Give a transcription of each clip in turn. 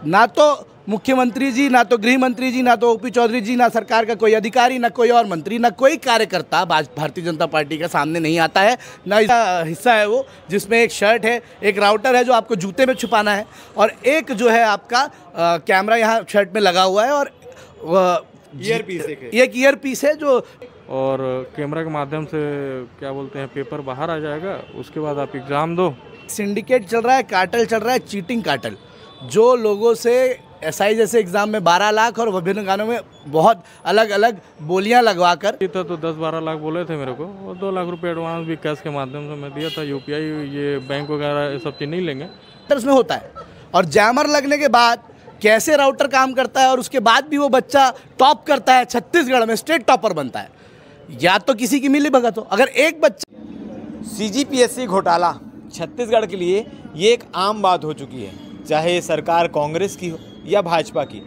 ना तो मुख्यमंत्री जी, ना तो गृह मंत्री जी, ना तो ओपी चौधरी जी, ना सरकार का कोई अधिकारी, ना कोई और मंत्री, ना कोई कार्यकर्ता भारतीय जनता पार्टी का सामने नहीं आता है। ना इसका हिस्सा है वो जिसमें एक शर्ट है, एक राउटर है जो आपको जूते में छुपाना है, और एक जो है आपका कैमरा यहाँ शर्ट में लगा हुआ है, और एक ईयर पीस है जो, और कैमरा के माध्यम से क्या बोलते हैं पेपर बाहर आ जाएगा, उसके बाद आप एग्ज़ाम दो। सिंडिकेट चल रहा है, कार्टेल चल रहा है, चीटिंग कार्टेल, जो लोगों से एसआई जैसे एग्जाम में 12 लाख और विभिन्न गानों में बहुत अलग अलग बोलियां लगवा कर तो 10-12 लाख बोले थे मेरे को, और 2 लाख रुपए एडवांस भी कैश के माध्यम से मैं दिया था। यूपीआई ये बैंक वगैरह ये सब चीज़ नहीं लेंगे। उसमें होता है, और जैमर लगने के बाद कैसे राउटर काम करता है, और उसके बाद भी वो बच्चा टॉप करता है, छत्तीसगढ़ में स्टेट टॉपर बनता है। या तो किसी की मिली भगत हो। अगर एक बच्चा सीजीपीएससी घोटाला छत्तीसगढ़ के लिए ये एक आम बात हो चुकी है, चाहे सरकार कांग्रेस की हो या भाजपा की।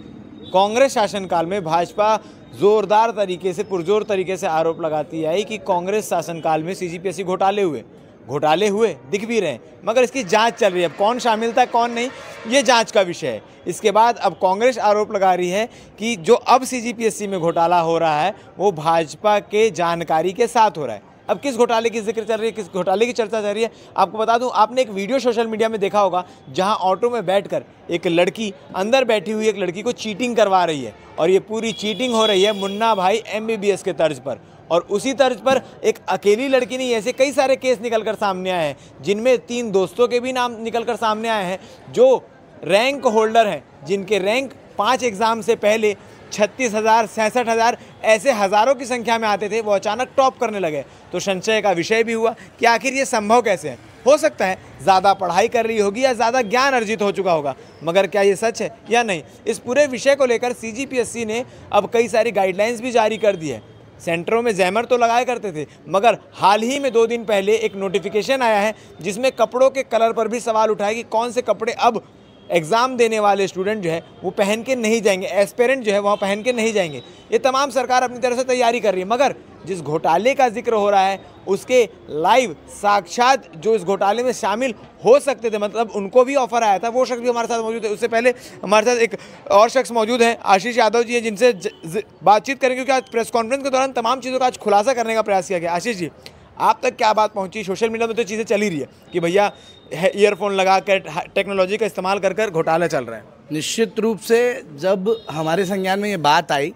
कांग्रेस शासनकाल में भाजपा ज़ोरदार तरीके से, पुरजोर तरीके से आरोप लगाती आई कि कांग्रेस शासनकाल में सीजीपीएससी घोटाले हुए दिख भी रहे हैं, मगर इसकी जांच चल रही है। अब कौन शामिल था कौन नहीं, ये जांच का विषय है। इसके बाद अब कांग्रेस आरोप लगा रही है कि जो अब सीजीपीएससी में घोटाला हो रहा है वो भाजपा के जानकारी के साथ हो रहा है। अब किस घोटाले की जिक्र चल रही है, किस घोटाले की चर्चा चल रही है, आपको बता दूं, आपने एक वीडियो सोशल मीडिया में देखा होगा जहां ऑटो में बैठकर एक लड़की अंदर बैठी हुई एक लड़की को चीटिंग करवा रही है, और ये पूरी चीटिंग हो रही है मुन्ना भाई एमबीबीएस के तर्ज पर। और उसी तर्ज पर एक अकेली लड़की नहीं, ऐसे कई सारे केस निकलकर सामने आए हैं, जिनमें 3 दोस्तों के भी नाम निकलकर सामने आए हैं जो रैंक होल्डर हैं, जिनके रैंक 5 एग्ज़ाम से पहले 36,000, 67,000 ऐसे हज़ारों की संख्या में आते थे, वो अचानक टॉप करने लगे। तो संशय का विषय भी हुआ कि आखिर ये संभव कैसे है। हो सकता है ज़्यादा पढ़ाई कर रही होगी या ज़्यादा ज्ञान अर्जित हो चुका होगा, मगर क्या ये सच है या नहीं, इस पूरे विषय को लेकर सीजीपीएससी ने अब कई सारी गाइडलाइंस भी जारी कर दी है। सेंटरों में जैमर तो लगाया करते थे, मगर हाल ही में 2 दिन पहले एक नोटिफिकेशन आया है जिसमें कपड़ों के कलर पर भी सवाल उठाए कि कौन से कपड़े अब एग्ज़ाम देने वाले स्टूडेंट जो है वो पहन के नहीं जाएंगे, एस्पिरेंट जो है वहाँ पहन के नहीं जाएंगे। ये तमाम सरकार अपनी तरफ से तैयारी कर रही है, मगर जिस घोटाले का जिक्र हो रहा है उसके लाइव साक्षात जो इस घोटाले में शामिल हो सकते थे, मतलब उनको भी ऑफर आया था, वो शख्स भी हमारे साथ मौजूद है। उससे पहले हमारे साथ एक और शख्स मौजूद है, आशीष यादव जी हैं, जिनसे बातचीत करेंगे, क्योंकि आज प्रेस कॉन्फ्रेंस के दौरान तमाम चीज़ों का आज खुलासा करने का प्रयास किया गया। आशीष जी, आप तक क्या बात पहुंची? सोशल मीडिया में तो चीज़ें चली रही है कि भैया ईयरफोन लगा कर टेक्नोलॉजी का इस्तेमाल कर कर घोटाला चल रहा है। निश्चित रूप से जब हमारे संज्ञान में ये बात आई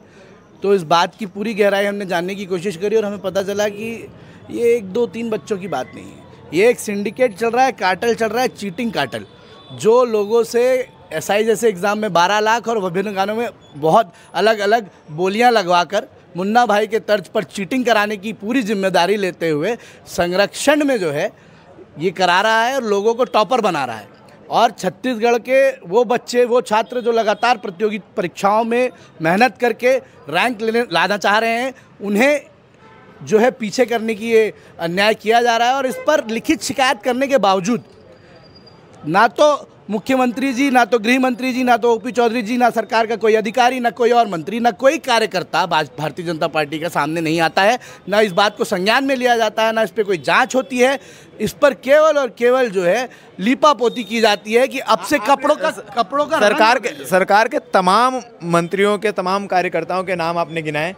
तो इस बात की पूरी गहराई हमने जानने की कोशिश करी, और हमें पता चला कि ये 1, 2, 3 बच्चों की बात नहीं है। ये एक सिंडिकेट चल रहा है, कार्टेल चल रहा है, चीटिंग कार्टेल, जो लोगों से एसआई जैसे एग्ज़ाम में 12 लाख और विभिन्न गानों में बहुत अलग अलग बोलियां लगवा कर मुन्ना भाई के तर्ज पर चीटिंग कराने की पूरी जिम्मेदारी लेते हुए संरक्षण में जो है ये करा रहा है और लोगों को टॉपर बना रहा है। और छत्तीसगढ़ के वो बच्चे, वो छात्र जो लगातार प्रतियोगी परीक्षाओं में मेहनत करके रैंक लाना चाह रहे हैं, उन्हें जो है पीछे करने की ये अन्याय किया जा रहा है। और इस पर लिखित शिकायत करने के बावजूद ना तो मुख्यमंत्री जी, ना तो गृह मंत्री जी, ना तो ओपी चौधरी जी, ना सरकार का कोई अधिकारी, ना कोई और मंत्री, ना कोई कार्यकर्ता भारतीय जनता पार्टी का सामने नहीं आता है, ना इस बात को संज्ञान में लिया जाता है, ना इस पर कोई जांच होती है। इस पर केवल और केवल जो है लीपापोती की जाती है कि अब से कपड़ों का सरकार के तमाम मंत्रियों के, तमाम कार्यकर्ताओं के नाम आपने गिनाए,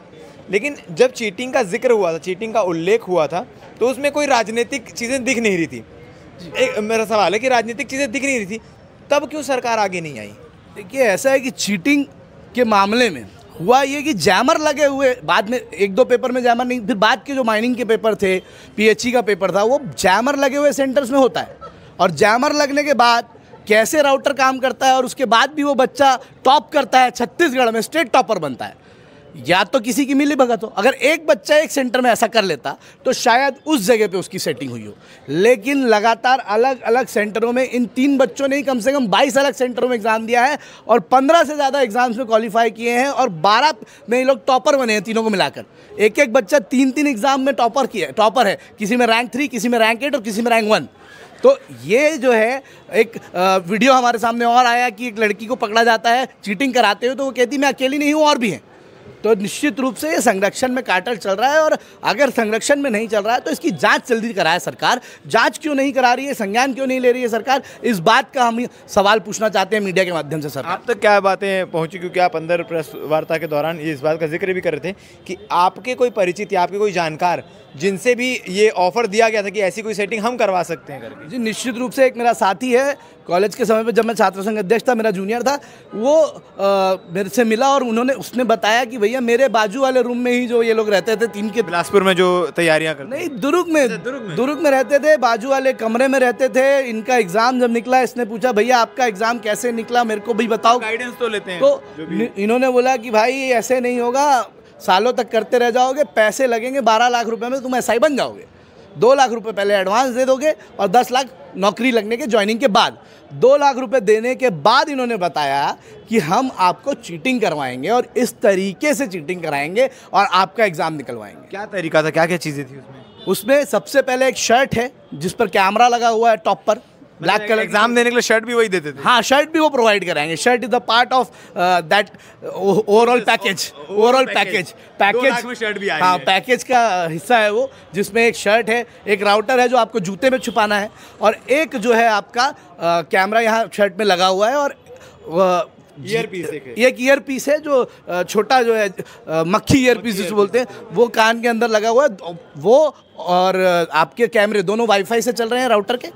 लेकिन जब चीटिंग का जिक्र हुआ था, चीटिंग का उल्लेख हुआ था, तो उसमें कोई राजनीतिक चीज़ें दिख नहीं रही थी। एक मेरा सवाल है कि राजनीतिक चीज़ें दिख नहीं रही थी, तब क्यों सरकार आगे नहीं आई? देखिए, ऐसा है कि चीटिंग के मामले में हुआ ये कि जैमर लगे हुए, बाद में 1-2 पेपर में जैमर नहीं, फिर बाद के जो माइनिंग के पेपर थे, पीएचई का पेपर था, वो जैमर लगे हुए सेंटर्स में होता है। और जैमर लगने के बाद कैसे राउटर काम करता है, और उसके बाद भी वो बच्चा टॉप करता है, छत्तीसगढ़ में स्टेट टॉपर बनता है। या तो किसी की मिली भगत हो। अगर एक बच्चा एक सेंटर में ऐसा कर लेता तो शायद उस जगह पे उसकी सेटिंग हुई हो, लेकिन लगातार अलग अलग सेंटरों में इन 3 बच्चों ने ही कम से कम 22 अलग सेंटरों में एग्ज़ाम दिया है, और 15 से ज़्यादा एग्जाम्स में क्वालिफाई किए हैं, और 12 में ये लोग टॉपर बने हैं। तीनों को मिलाकर एक एक बच्चा 3-3 एग्जाम में टॉपर है, किसी में रैंक 3, किसी में रैंक 8 और किसी में रैंक 1। तो ये जो है एक वीडियो हमारे सामने और आया कि एक लड़की को पकड़ा जाता है चीटिंग कराते हुए, तो वो कहती मैं अकेली नहीं हूँ और भी हैं। तो निश्चित रूप से ये संरक्षण में कार्टेल चल रहा है, और अगर संरक्षण में नहीं चल रहा है तो इसकी जांच जल्दी कराए सरकार। जांच क्यों नहीं करा रही है, संज्ञान क्यों नहीं ले रही है सरकार, इस बात का हम सवाल पूछना चाहते हैं मीडिया के माध्यम से। सर आप तक क्या बातें पहुंची, क्योंकि आप अंदर प्रेस वार्ता के दौरान इस बात का जिक्र भी कर रहे थे कि आपके कोई परिचित या आपके कोई जानकार जिनसे भी ये ऑफर दिया गया था कि ऐसी कोई सेटिंग हम करवा सकते हैं करके? जी निश्चित रूप से एक मेरा साथी है, कॉलेज के समय पे जब मैं छात्र संघ अध्यक्ष था, मेरा जूनियर था, वो मेरे से मिला और उसने बताया कि भैया मेरे बाजू वाले रूम में ही जो ये लोग रहते थे, 3 के बिलासपुर में जो तैयारियां करते, नहीं दुर्ग में रहते थे, बाजू वाले कमरे में रहते थे। इनका एग्जाम जब निकला, इसने पूछा भैया आपका एग्जाम कैसे निकला, मेरे को भी बताओ, गाइडेंस तो लेते हैं। तो इन्होंने बोला कि भाई ऐसे नहीं होगा, सालों तक करते रह जाओगे, पैसे लगेंगे 12 लाख रुपए में, तुम एसआई बन जाओगे। 2 लाख रुपए पहले एडवांस दे दोगे और 10 लाख नौकरी लगने के ज्वाइनिंग के बाद। 2 लाख रुपए देने के बाद इन्होंने बताया कि हम आपको चीटिंग करवाएंगे और इस तरीके से चीटिंग कराएंगे और आपका एग्जाम निकलवाएंगे। क्या तरीका था, क्या क्या चीज़ें थी उसमें? उसमें सबसे पहले एक शर्ट है जिस पर कैमरा लगा हुआ है टॉप पर, ब्लैक कलर। एग्जाम देने के लिए शर्ट भी वही देते थे? हाँ, शर्ट भी वो प्रोवाइड कराएंगे। Shirt is the part of that overall package. Shirt भी हाँ, पैकेज का हिस्सा है वो, जिसमें एक शर्ट है, एक राउटर है जो आपको जूते में छुपाना है, और एक जो है आपका कैमरा यहाँ शर्ट में लगा हुआ है, और एक ईयर पीस है जो छोटा जो है मक्खी ईयर पीस जिसे बोलते हैं, वो कान के अंदर लगा हुआ है वो, और आपके कैमरे दोनों वाईफाई से चल रहे हैं राउटर के।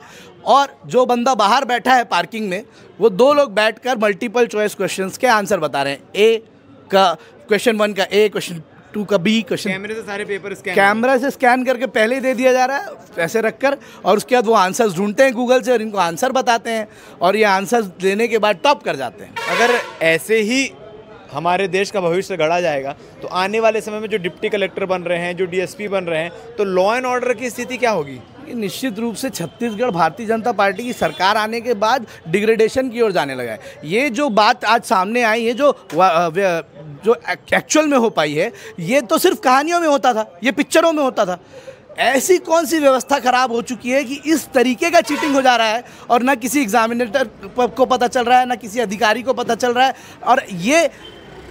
और जो बंदा बाहर बैठा है पार्किंग में, वो 2 लोग बैठकर मल्टीपल चॉइस क्वेश्चंस के आंसर बता रहे हैं। ए का क्वेश्चन 1 का ए, क्वेश्चन 2 का बी, क्वेश्चन कैमरे से सारे पेपर कैमरा से स्कैन करके पहले ही दे दिया जा रहा है ऐसे रखकर, और उसके बाद वो आंसर्स ढूंढते हैं गूगल से और इनको आंसर बताते हैं, और ये आंसर्स देने के बाद टॉप कर जाते हैं। अगर ऐसे ही हमारे देश का भविष्य गढ़ा जाएगा तो आने वाले समय में जो डिप्टी कलेक्टर बन रहे हैं, जो डीएसपी बन रहे हैं, तो लॉ एंड ऑर्डर की स्थिति क्या होगी? निश्चित रूप से छत्तीसगढ़ भारतीय जनता पार्टी की सरकार आने के बाद डिग्रेडेशन की ओर जाने लगा है। ये जो बात आज सामने आई है, जो एक्चुअल में हो पाई है, ये तो सिर्फ कहानियों में होता था, ये पिक्चरों में होता था। ऐसी कौन सी व्यवस्था खराब हो चुकी है कि इस तरीके का चीटिंग हो जा रहा है, और ना किसी एग्जामिनेटर को पता चल रहा है, ना किसी अधिकारी को पता चल रहा है, और ये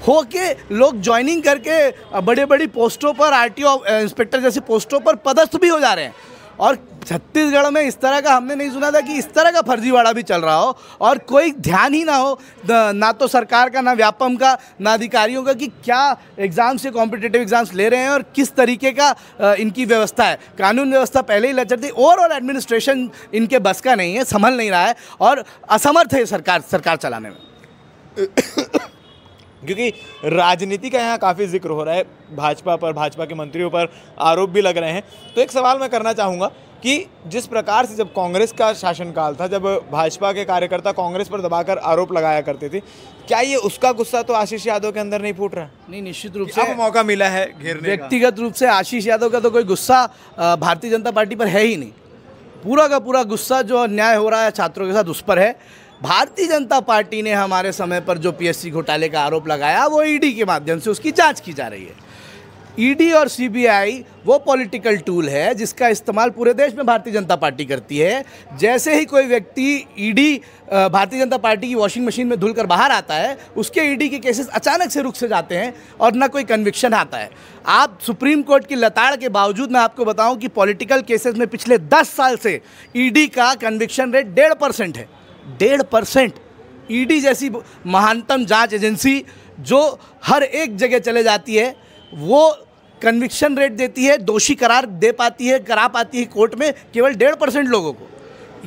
हो के लोग ज्वाइनिंग करके बड़े बड़ी पोस्टों पर, आरटीओ इंस्पेक्टर जैसी पोस्टों पर पदस्थ भी हो जा रहे हैं। और छत्तीसगढ़ में इस तरह का हमने नहीं सुना था कि इस तरह का फर्जीवाड़ा भी चल रहा हो, और कोई ध्यान ही ना हो, ना तो सरकार का, ना व्यापम का, ना अधिकारियों का, कि क्या एग्जाम से कॉम्पिटिटिव एग्जाम्स ले रहे हैं और किस तरीके का इनकी व्यवस्था है। कानून व्यवस्था पहले ही लचर थी, ओवरऑल एडमिनिस्ट्रेशन इनके बस का नहीं है, संभल नहीं रहा है, और असमर्थ है सरकार चलाने में। क्योंकि राजनीति का यहाँ काफ़ी जिक्र हो रहा है, भाजपा पर, भाजपा के मंत्रियों पर आरोप भी लग रहे हैं। तो एक सवाल मैं करना चाहूँगा कि जिस प्रकार से जब कांग्रेस का शासनकाल था, जब भाजपा के कार्यकर्ता कांग्रेस पर दबाकर आरोप लगाया करते थे, क्या ये उसका गुस्सा तो आशीष यादव के अंदर नहीं फूट रहा? नहीं, निश्चित रूप से अब मौका मिला है घेरने का। व्यक्तिगत रूप से आशीष यादव का तो कोई गुस्सा भारतीय जनता पार्टी पर है ही नहीं। पूरा का पूरा गुस्सा जो अन्याय हो रहा है छात्रों के साथ, उस पर है। भारतीय जनता पार्टी ने हमारे समय पर जो पीएससी घोटाले का आरोप लगाया, वो ईडी के माध्यम से उसकी जांच की जा रही है। ईडी और सीबीआई वो पॉलिटिकल टूल है जिसका इस्तेमाल पूरे देश में भारतीय जनता पार्टी करती है। जैसे ही कोई व्यक्ति ईडी भारतीय जनता पार्टी की वॉशिंग मशीन में धुलकर बाहर आता है, उसके ईडी के केसेस अचानक से रुक से जाते हैं और ना कोई कन्विक्शन आता है। आप सुप्रीम कोर्ट की लताड़ के बावजूद, मैं आपको बताऊं कि पॉलिटिकल केसेस में पिछले 10 साल से ईडी का कन्विक्शन रेट 1.5% है। 1.5%। ईडी जैसी महानतम जांच एजेंसी जो हर एक जगह चले जाती है, वो कन्विक्शन रेट देती है, दोषी करार दे पाती है, करा पाती है कोर्ट में केवल 1.5% लोगों को।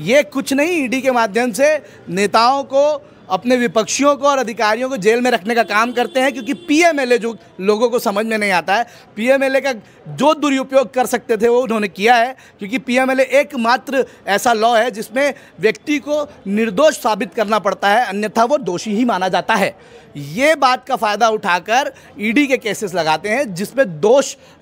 ये कुछ नहीं, ईडी के माध्यम से नेताओं को, अपने विपक्षियों को और अधिकारियों को जेल में रखने का काम करते हैं, क्योंकि पीएमएलए जो लोगों को समझ में नहीं आता है, पीएमएलए का जो दुरुपयोग कर सकते थे वो उन्होंने किया है, क्योंकि पीएमएलए एकमात्र ऐसा लॉ है जिसमें व्यक्ति को निर्दोष साबित करना पड़ता है, अन्यथा वो दोषी ही माना जाता है। ये बात का फ़ायदा उठाकर ईडी के केसेस लगाते हैं जिसमें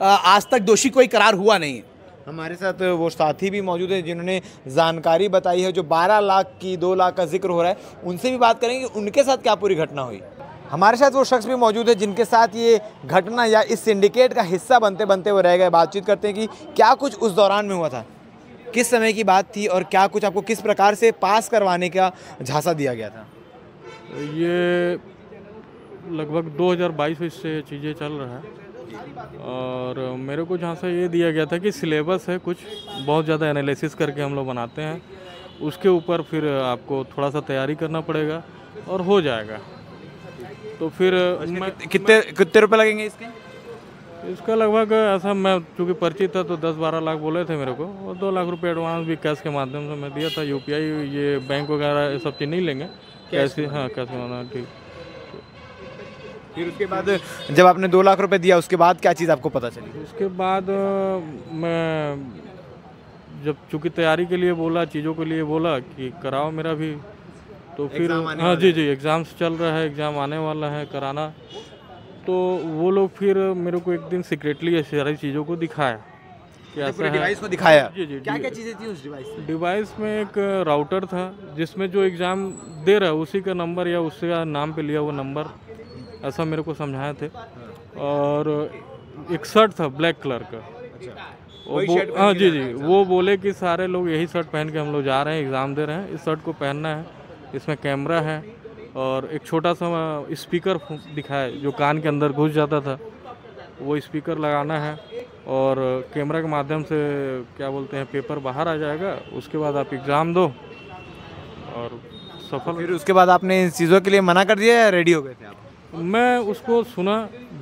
आज तक दोषी कोई करार हुआ नहीं है। हमारे साथ वो साथी भी मौजूद है जिन्होंने जानकारी बताई है, जो 12 लाख की 2 लाख का जिक्र हो रहा है, उनसे भी बात करेंगे उनके साथ क्या पूरी घटना हुई। हमारे साथ वो शख्स भी मौजूद है जिनके साथ ये घटना या इस सिंडिकेट का हिस्सा बनते बनते वो रह गए। बातचीत करते हैं कि क्या कुछ उस दौरान में हुआ था, किस समय की बात थी, और क्या कुछ आपको किस प्रकार से पास करवाने का झांसा दिया गया था। ये लगभग 2022 से चीज़ें चल रहा है। और मेरे को जहाँ से ये दिया गया था कि सिलेबस है कुछ बहुत ज़्यादा एनालिसिस करके हम लोग बनाते हैं, उसके ऊपर फिर आपको थोड़ा सा तैयारी करना पड़ेगा और हो जाएगा। तो फिर कितने रुपए लगेंगे इसका लगभग ऐसा, मैं चूँकि परिचित था तो 10-12 लाख बोले थे मेरे को, और 2 लाख रुपए एडवांस भी कैश के माध्यम से मैं दिया था। यूपीआई ये बैंक वगैरह ये सब चीज़ नहीं लेंगे, कैश ही, हाँ कैश में। ठीक। फिर उसके बाद जब आपने 2 लाख रुपए दिया उसके बाद क्या चीज़ आपको पता चली? उसके बाद मैं जब चूँकि तैयारी के लिए बोला, चीज़ों के लिए बोला कि कराओ मेरा भी, तो फिर हाँ जी एग्ज़ाम्स चल रहा है, एग्ज़ाम आने वाला है, कराना। तो वो लोग फिर मेरे को एक दिन सीक्रेटली ये सारी चीज़ों को दिखाया कि ऐसा है। डिवाइस को दिखाया? जी क्या क्या चीज़ें थी उस डिवाइस में? डिवाइस में एक राउटर था जिसमें जो एग्ज़ाम दे रहा है उसी का नंबर या उसका नाम पे लिया वो नंबर, ऐसा मेरे को समझाए थे। और एक शर्ट था ब्लैक कलर का। हाँ जी वो बोले कि सारे लोग यही शर्ट पहन के हम लोग जा रहे हैं, एग्ज़ाम दे रहे हैं, इस शर्ट को पहनना है, इसमें कैमरा है और एक छोटा सा स्पीकर दिखाया जो कान के अंदर घुस जाता था, वो स्पीकर लगाना है और कैमरा के माध्यम से क्या बोलते हैं पेपर बाहर आ जाएगा, उसके बाद आप एग्ज़ाम दो और सफल। फिर उसके बाद आपने इन चीज़ों के लिए मना कर दिया या रेडी हो गए थे आप? मैं उसको सुना,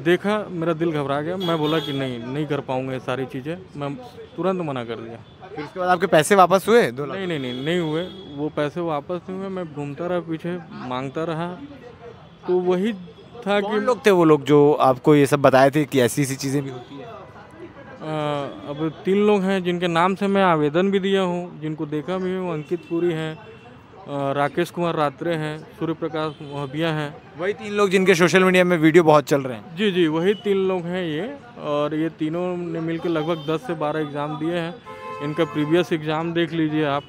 देखा, मेरा दिल घबरा गया, मैं बोला कि नहीं कर पाऊँगा ये सारी चीज़ें, मैं तुरंत मना कर दिया। फिर उसके बाद आपके पैसे वापस हुए? 2 लाख? नहीं हुए, वो पैसे वापस नहीं हुए। मैं घूमता रहा पीछे, मांगता रहा। तो वही था कि लोग थे वो लोग जो आपको ये सब बताए थे कि ऐसी चीज़ें भी होती है? अब 3 लोग हैं जिनके नाम से मैं आवेदन भी दिया हूँ, जिनको देखा भी हूँ। अंकित पुरी हैं, राकेश कुमार रात्रे हैं, सूर्य प्रकाश मोहबिया हैं। वही 3 लोग जिनके सोशल मीडिया में वीडियो बहुत चल रहे हैं? जी वही 3 लोग हैं ये। और ये तीनों ने मिलकर लगभग 10 से 12 एग्ज़ाम दिए हैं। इनका प्रीवियस एग्ज़ाम देख लीजिए आप।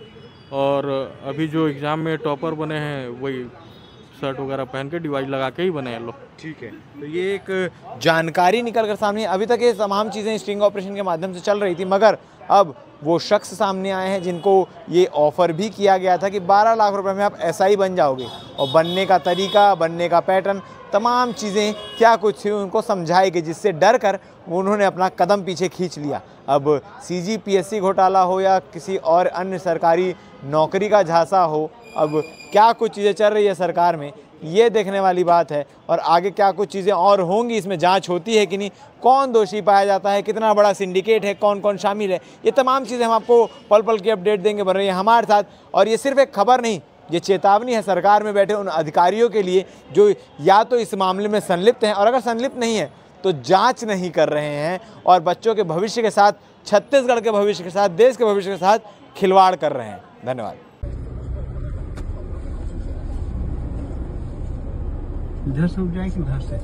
और अभी जो एग्ज़ाम में टॉपर बने हैं वही शर्ट वगैरह पहन के डिवाइस लगा के ही बने हैं लोग। ठीक है, तो ये एक जानकारी निकल कर सामने। अभी तक ये तमाम चीज़ें स्टिंग ऑपरेशन के माध्यम से चल रही थी, मगर अब वो शख्स सामने आए हैं जिनको ये ऑफ़र भी किया गया था कि 12 लाख रुपए में आप SI बन जाओगे, और बनने का तरीका, बनने का पैटर्न, तमाम चीज़ें क्या कुछ थी उनको समझाई गई, जिससे डर कर उन्होंने अपना कदम पीछे खींच लिया। अब CGPSC घोटाला हो या किसी और अन्य सरकारी नौकरी का झांसा हो, अब क्या कुछ चीज़ें चल रही है सरकार में, ये देखने वाली बात है। और आगे क्या कुछ चीज़ें और होंगी, इसमें जांच होती है कि नहीं, कौन दोषी पाया जाता है, कितना बड़ा सिंडिकेट है, कौन कौन शामिल है, ये तमाम चीज़ें हम आपको पल पल की अपडेट देंगे। बन रही है हमारे साथ। और ये सिर्फ एक खबर नहीं, ये चेतावनी है सरकार में बैठे उन अधिकारियों के लिए जो या तो इस मामले में संलिप्त हैं, और अगर संलिप्त नहीं है तो जांच नहीं कर रहे हैं, और बच्चों के भविष्य के साथ, छत्तीसगढ़ के भविष्य के साथ, देश के भविष्य के साथ खिलवाड़ कर रहे हैं। धन्यवाद। इधर से उठ जाए कि उधर से?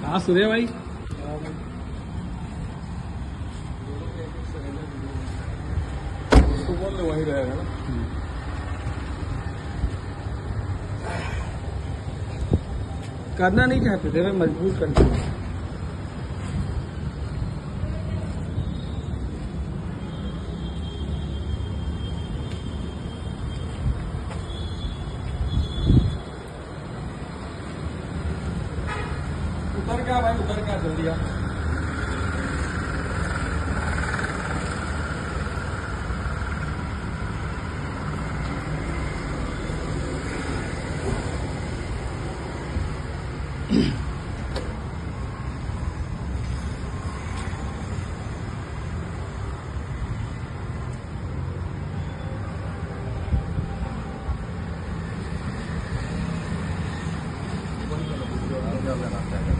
हाँ सूर्य भाई, उसको बोल दो वहीं रहेगा ना। करना नहीं चाहते थे, मैं मजबूर करते थे। उतर क्या भाई, उतर क्या, जल्दी आ। लगाता है।